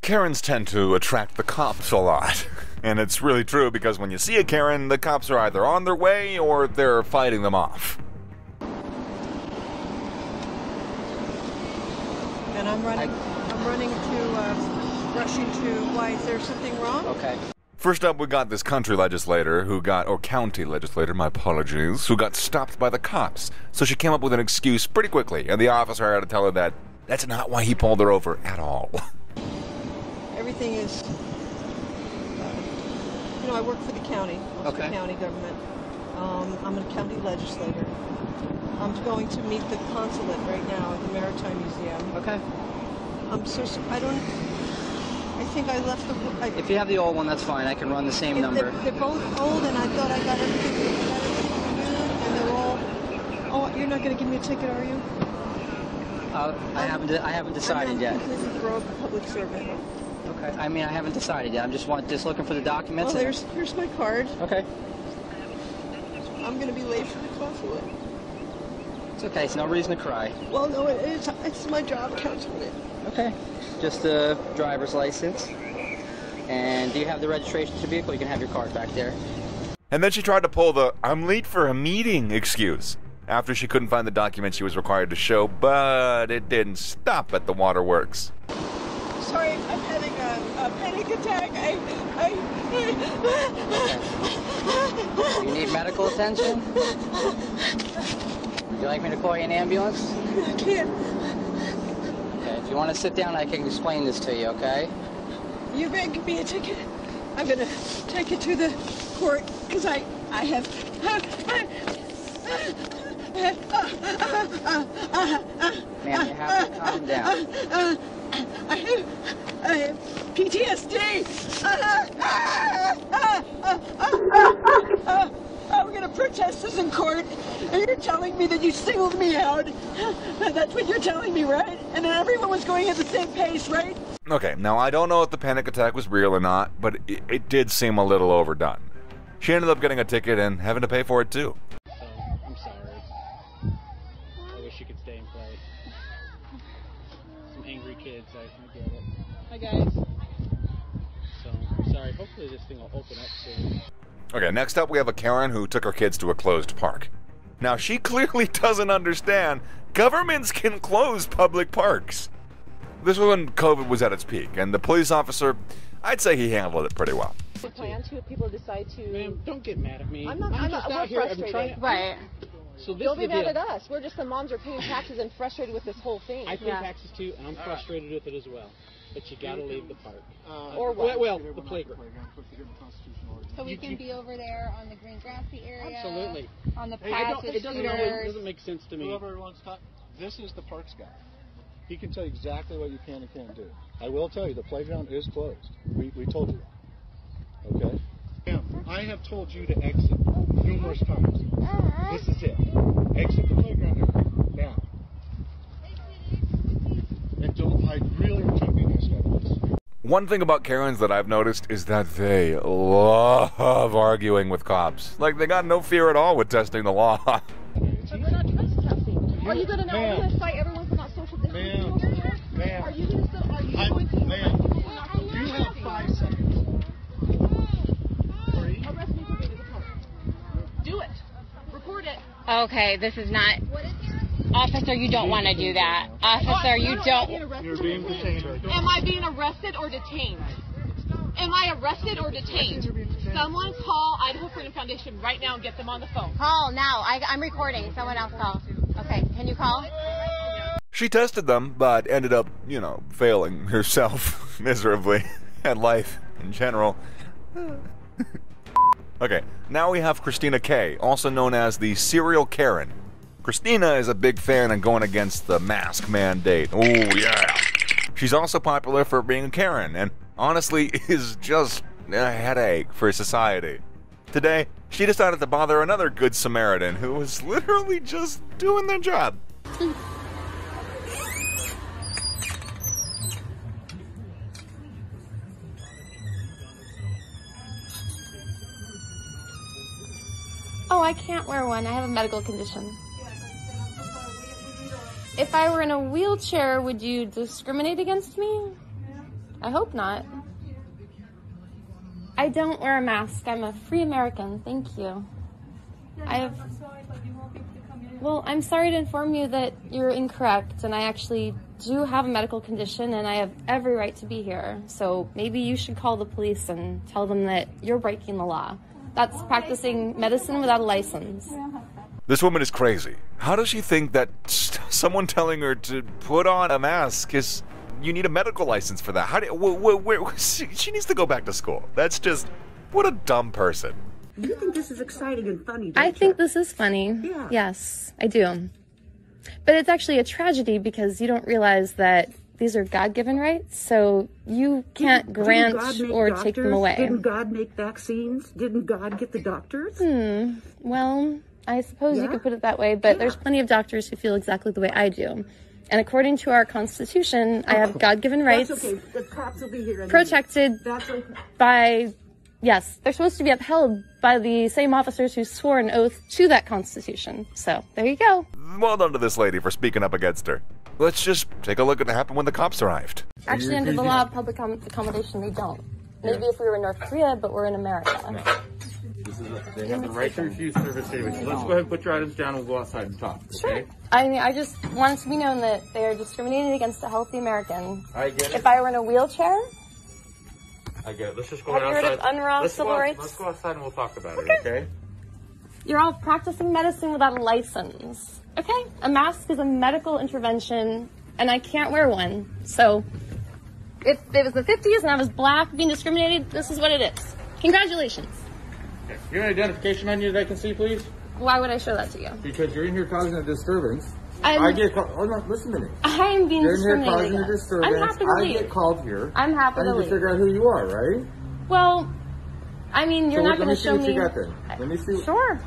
Karens tend to attract the cops a lot. And it's really true because when you see a Karen, the cops are either on their way or they're fighting them off. And I'm rushing to, why, is there something wrong? Okay. First up, we got this country legislator county legislator, my apologies, who got stopped by the cops. So she came up with an excuse pretty quickly, and the officer had to tell her that that's not why he pulled her over at all. Everything is, I work for the county, the county government. I'm a county legislator. I'm going to meet the consulate right now at the Maritime Museum. Okay. I think I left the... If you have the old one, that's fine. I can run the same number. They're both old, and I thought I got everything and they're all... Oh, you're not going to give me a ticket, are you? I haven't decided yet. I'm completely broke public servant. Okay. I mean, I haven't decided yet. I'm just looking for the documents. Well, here's my card. Okay. I'm going to be late for the consulate. It's okay. It's no reason to cry. Well, no, it's my job counting it. Okay. Just a driver's license. And do you have the registration to the vehicle? You can have your card back there. And then she tried to pull the "I'm late for a meeting" excuse after she couldn't find the document she was required to show, but it didn't stop at the waterworks. Sorry, I'm having a panic attack. You need medical attention? Would you like me to call you an ambulance? I can't. Okay, if you want to sit down, I can explain this to you, okay? You better give me a ticket. I'm going to take it to the court because I have... Ma'am, you have to calm down. I have PTSD. I'm going to protest this in court, and you're telling me that you singled me out. That's what you're telling me, right? And then everyone was going at the same pace, right? Okay, now I don't know if the panic attack was real or not, but it did seem a little overdone. She ended up getting a ticket and having to pay for it too. So, I'm sorry. I wish you could stay and play. Some angry kids, I get it. Hi guys. So, I'm sorry. Hopefully this thing will open up soon. Okay, next up we have a Karen who took her kids to a closed park. Now she clearly doesn't understand governments can close public parks. This was when COVID was at its peak, and the police officer, I'd say he handled it pretty well. Plan to if people decide to... Ma'am, don't get mad at me. I'm not just we're out here. frustrated. Right. So this Don't is be mad at us. We're just the moms are paying taxes and frustrated with this whole thing. I pay taxes too, and I'm frustrated with it as well. But you gotta leave the park. Or what? Well, the playground. So we can be over there on the green grassy area. Absolutely. On the path with it doesn't make sense to me. Whoever wants to talk, this is the parks guy. He can tell you exactly what you can and can't do. I will tell you, the playground is closed. We told you that. Okay? I have told you to exit numerous times. This is it. Exit the playground now. And I really don't be nice about this. One thing about Karens that I've noticed is that they love arguing with cops. Like, they got no fear at all with testing the law. But we're not trespassing. Are you gonna fight everyone for not social distancing over here? Are you going to you have 5 seconds. arrest me for being in the park? Do it. Record it. Okay, this is not... Officer, you don't want to do that. Officer, you don't... You're being detained right now. Am I being arrested or detained? Am I arrested or detained? Someone call Idaho Freedom Foundation right now and get them on the phone. Call now. I'm recording. Someone else call. Okay, can you call? She tested them, but ended up, failing herself miserably at life in general. Okay, now we have Christina K., also known as the Serial Karen. Christina is a big fan of going against the mask mandate. Oh, yeah. She's also popular for being a Karen, and honestly is just a headache for society. Today, she decided to bother another Good Samaritan who was literally just doing their job. Oh, I can't wear one. I have a medical condition. If I were in a wheelchair, would you discriminate against me? I hope not. I don't wear a mask. I'm a free American. Thank you. Well, I'm sorry to inform you that you're incorrect, and I actually do have a medical condition, and I have every right to be here. So maybe you should call the police and tell them that you're breaking the law. That's practicing medicine without a license. This woman is crazy. How does she think that someone telling her to put on a mask is... You need a medical license for that? How do she needs to go back to school. That's just... What a dumb person. You think this is exciting and funny, don't I you? think this is funny. Yeah. Yes, I do. But it's actually a tragedy because you don't realize that these are God-given rights, so you can't grant or take them away. Didn't God make vaccines? Didn't God get the doctors? Well, I suppose you could put it that way, but there's plenty of doctors who feel exactly the way I do. And according to our Constitution, I have God-given rights. That's okay. The cops will be here anyway. Protected That's okay. by... Yes, they're supposed to be upheld by the same officers who swore an oath to that Constitution. So, there you go. Well done to this lady for speaking up against her. Let's just take a look at what happened when the cops arrived. Actually, under the law of public accommodation, they don't. Maybe if we were in North Korea, but we're in America. They have the right to refuse service here. So let's go ahead and put your items down and we'll go outside and talk. Okay? Sure. I mean, I just want it to be known that they are discriminating against a healthy American. I get it. If I were in a wheelchair... I get it. Let's just go Have you outside. heard of UNRWA civil rights? Let's go outside and we'll talk about it, okay? You're all practicing medicine without a license. Okay? A mask is a medical intervention, and I can't wear one. So, if it was the 50s and I was black being discriminated, this is what it is. Congratulations. Okay. Your identification on you that I can see, please? Why would I show that to you? Because you're in here causing a disturbance. I'm listen to me. I'm being You're in here discriminated causing a against. disturbance. I'm happy to I leave. get called here. I'm happy to I need leave. to figure out who you are, right? Well, I mean, you're not going to show me... Let me see what you got then. Let me see. Sure.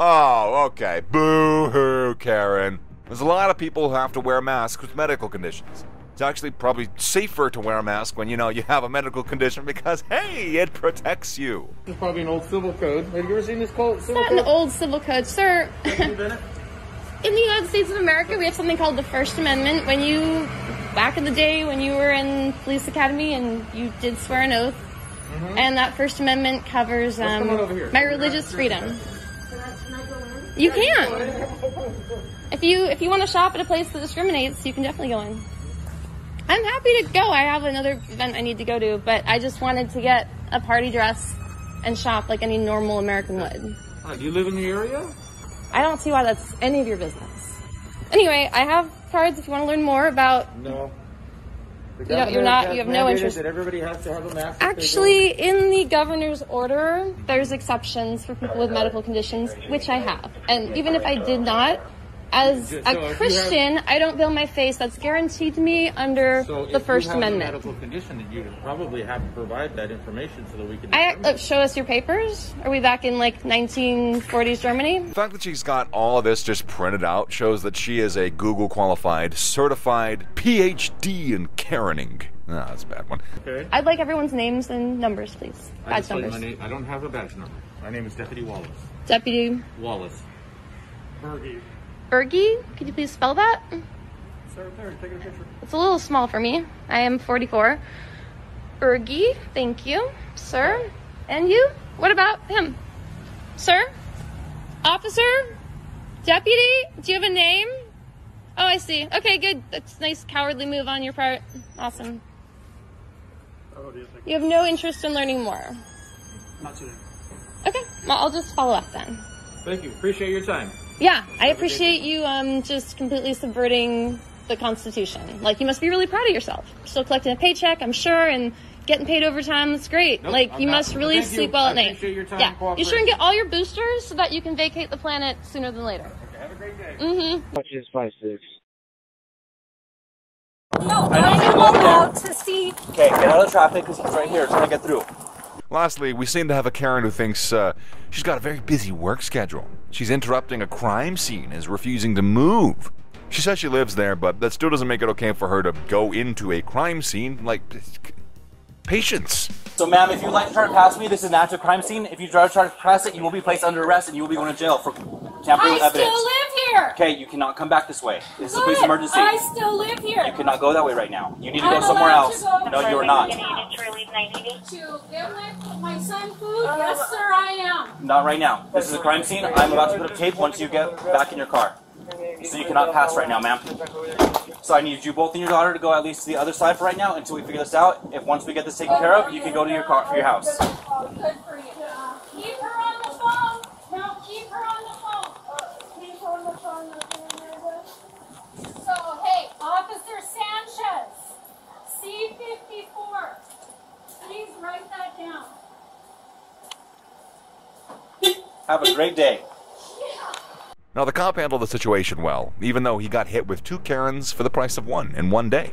Oh, okay. Boo-hoo, Karen. There's a lot of people who have to wear masks with medical conditions. It's actually probably safer to wear a mask when you know you have a medical condition because, hey, it protects you. This is probably an old civil code. Have you ever seen this civil code? It's not an old civil code, sir. In the United States of America, we have something called the First Amendment. When you, back in the day when you were in police academy and you did swear an oath, and that First Amendment covers my religious freedom. You can. If you want to shop at a place that discriminates, you can definitely go in. I'm happy to go. I have another event I need to go to, but I just wanted to get a party dress and shop like any normal American would. Do you live in the area? I don't see why that's any of your business. Anyway, I have cards if you want to learn more about... No. You have no interest. That everybody has to have a mask. Actually, in the governor's order, there's exceptions for people with medical conditions, which I have. And even if I did not, as a Christian, I don't veil my face. That's guaranteed to me under the First Amendment. If you have a medical condition, you probably have to provide that information so that we can... Show us your papers? Are we back in, like, 1940s Germany? The fact that she's got all of this just printed out shows that she is a Google-qualified, certified PhD in Karening. Ah, that's a bad one. Okay. I'd like everyone's names and numbers, please. Badge numbers. I don't have a badge number. My name is Deputy Wallace. Deputy... Wallace. Bergie. Bergie? Could you please spell that? Sir, there, take a picture. It's a little small for me. I am 44. Bergie, thank you, sir. And you? What about him? Sir? Officer? Deputy? Do you have a name? Oh, I see. Okay, good. That's a nice cowardly move on your part. Awesome. You have no interest in learning more? Not today. Okay, well, I'll just follow up then. Thank you. Appreciate your time. Yeah, I appreciate you just completely subverting the Constitution. Like, you must be really proud of yourself. Still collecting a paycheck, I'm sure, and getting paid overtime. That's great. Nope, like, you must really sleep well at night. Appreciate your time. Yeah, you sure and get all your boosters so that you can vacate the planet sooner than later. Okay, have a great day. Mm-hmm. Which is 5'6". No, I won't out to see. Okay, get out of traffic because he's right here trying to get through. Lastly, we seem to have a Karen who thinks she's got a very busy work schedule. She's interrupting a crime scene, is refusing to move. She says she lives there, but that still doesn't make it okay for her to go into a crime scene. Like, patience. So, ma'am, if you like to try to pass me, this is an active crime scene. If you try to pass it, you will be placed under arrest and you will be going to jail for tampering with evidence. I still live here. here. Okay, you cannot come back this way. This is a Good. police emergency. I still live here. You cannot go that way right now. You need to go I'm somewhere allowed else. to go. No, you are not. To give my son food? Yes, sir, I am. Not right now. This is a crime scene. I'm about to put up tape once you get back in your car. So you cannot pass right now, ma'am. So I need you both and your daughter to go at least to the other side for right now until we figure this out. If once we get this taken care of, you can go to your car for your house. Good for you. Keep her on the phone. No, keep her on the phone. Keep her on the phone. So, hey, Officer Sanchez, C-54. Please write that down. Have a great day. Now, the cop handled the situation well, even though he got hit with 2 Karens for the price of 1 in one day.